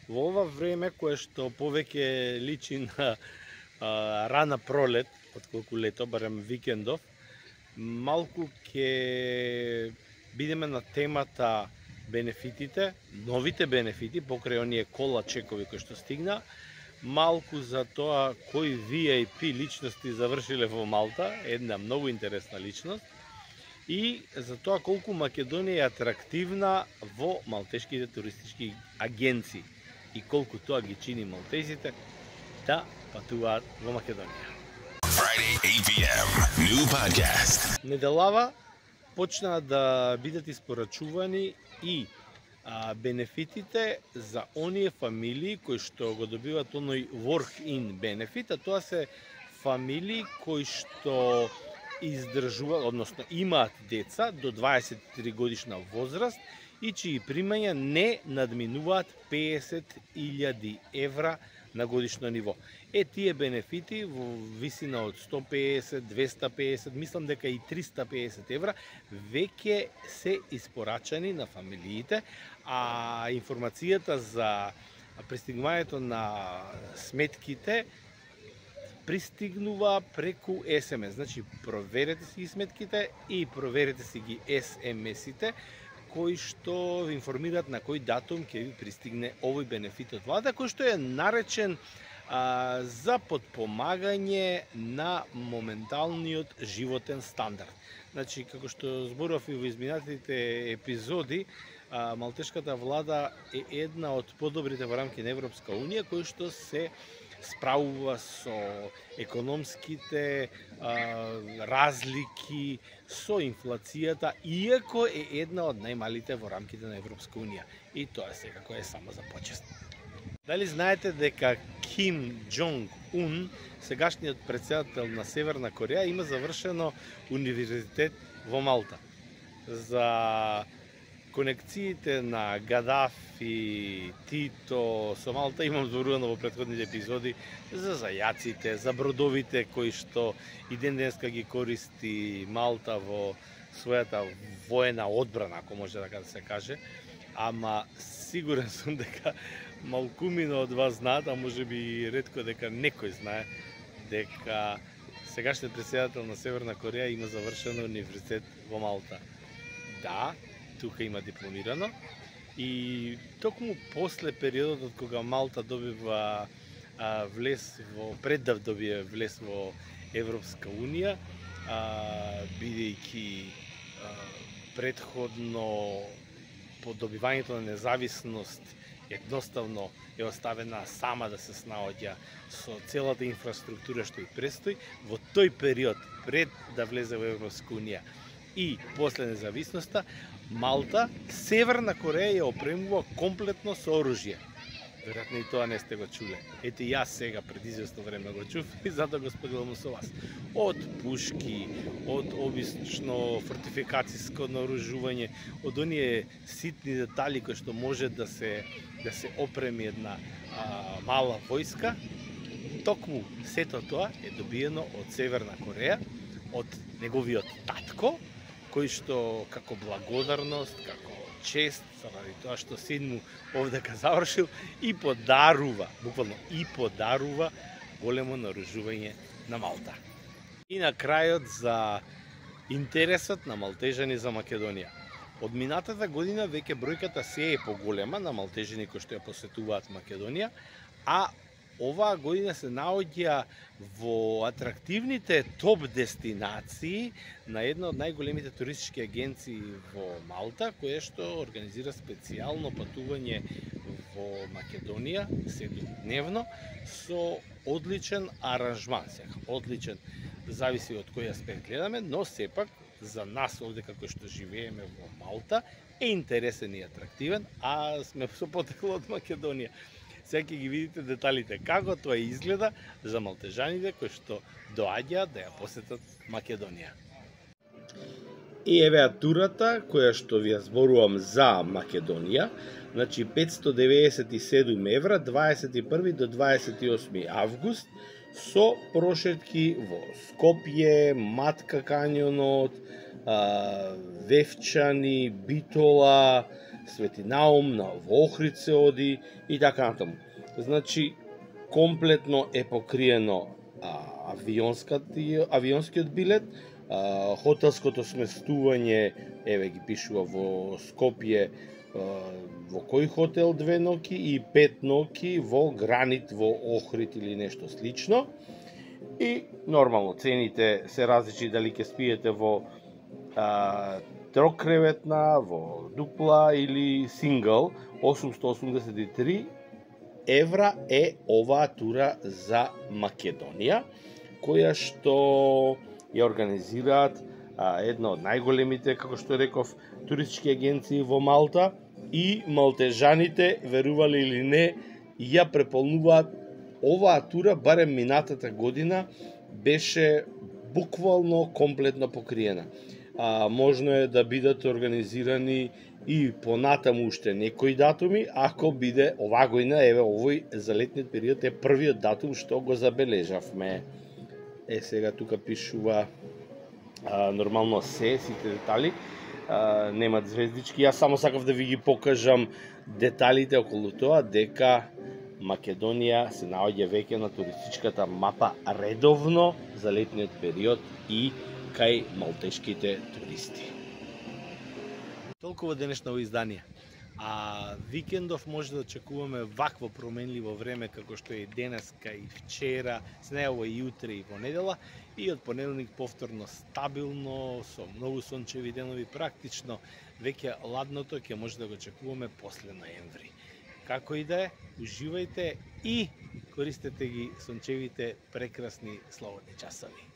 Во ова време кое што повеќе личи на рана пролет, отколку лето, барем викендов, малку ќе бидеме на темата бенефитите, новите бенефити покрај оние кола чекови кои што стигна, малку за тоа кои VIP личности завршиле во Малта, една многу интересна личност, и за тоа колку Македонија е атрактивна во малтешките туристички агенции и колку тоа ги чини малтезите да патуваат во Македонија. Friday, 8 p.m. New podcast. Неделава почнаа да бидат испорачувани и бенефитите за оние фамилии кои што го добиваат оној work-in бенефит, а тоа се фамилии кои што издржуваат, односно имаат деца до 23 годишна возраст и чии примања не надминуваат 50.000 евра на годишно ниво. Тие бенефити во висина од 150, 250, мислам дека и 350 евра веќе се испорачани на фамилиите, а информацијата за пристигнувањето на сметките пристигнува преку СМС. Значи, проверете си ги сметките и проверете си ги СМС-ите, кои што ви информираат на кој датум ќе ви пристигне овој бенефит од влада, кој што е наречен за подпомагање на моменталниот животен стандард. Значи, како што зборував и во изминатите епизоди, малтешката влада е една од подобрите во рамки на Европска Унија, кој што се справува со економските разлики, со инфлацијата, иако е една од најмалите во рамките на Европска Унија. И тоа секако е само за почест. Дали знаете дека Ким Джонг Ун, сегашниот претседател на Северна Кореја, има завршено универзитет во Малта? За конекциите на Гадафи, Тито со Малта имам зборувано во претходните епизоди за зајаците, за бродовите кои што и ден денеска ги користи Малта во својата воена одбрана, ако може така да се каже. Ама сигурен сум дека малкумина од вас знаат, а може би и ретко дека некој знае, дека сегашниот претседател на Северна Кореја има завршено универзитет во Малта. Да, тука има дипломирано и токму после периодот од кога Малта добива влез во, пред да добие влез во Европска Унија, бидејќи предходно по добивањето на независност едноставно е оставена сама да се снаоѓа со целата инфраструктура што и престои, во тој период пред да влезе во Европска Унија и после независноста, Малта, Северна Кореја ја опремува комплетно со оружје. Веројатно и тоа не сте го чуле. Ете, јас сега пред известно време го чув и затоа го споделувам со вас. Од пушки, од обично фортификацијско наоружување, од оние ситни детали кои што може да се опреми една мала војска, токму сето тоа е добиено од Северна Кореја, од неговиот татко, кој што како благодарност, како чест, заради тоа што син му овдека завршил, и подарува, буквално и подарува големо наоружување на Малта. И на крајот за интересот на малтежани за Македонија. Од минатата година веќе бројката се е поголема на малтежани кои што ја посетуваат Македонија, а оваа година се наоѓа во атрактивните топ дестинации на една од најголемите туристички агенции во Малта, која што организира специјално патување во Македонија 7-дневно со одличен аранжман. Сега, одличен, зависи од кој аспект гледаме, но сепак за нас овде како што живееме во Малта е интересен и атрактивен, а сме со потекло од Македонија. Сега ќе ги видите деталите како тоа изгледа за малтежаните кои што доаѓаат да ја посетат Македонија. И еве турата која што ви ја зборувам за Македонија, значи 597 евра, 21 до 28 август, со прошетки во Скопје, Матка канјонот, Вевчани, Битола, Свети Наум, во Охрид се оди и така натаму. Значи, комплетно е покриено авионскиот билет, хотелското сместување, еве ги пишува во Скопје, во кој хотел 2 ноќи и 5 ноќи во Гранит во Охрид или нешто слично. И нормално цените се различни дали ќе спиете во трокреветна, во дупла или сингл. 883 евра е оваа тура за Македонија, која што ја организираат една од најголемите, како што реков, туристички агенции во Малта, и малтежаните, верували или не, ја преполнуваат. Оваа тура, барем минатата година, беше буквално комплетно покриена. Можно е да бидат организирани и понатаму уште некои датуми, ако биде оваа година, еве овој за летниот период е првиот датум што го забележавме. Сега тука пишува нормално сите детали, немат звездички. Јас само сакав да ви ги покажам деталите околу тоа, дека Македонија се наоѓа веќе на туристичката мапа редовно за летниот период и кај малтешките туристи. Толку денешно издание. Викендов може да очекуваме вакво променливо време како што е денеска и вчера, снеово и утре и во недела, и од понеделник повторно стабилно, со многу сончеви денови, практично веќе ладното ќе може да го очекуваме после ноември. Како и да е, уживајте и користете ги сончевите прекрасни слободни часови.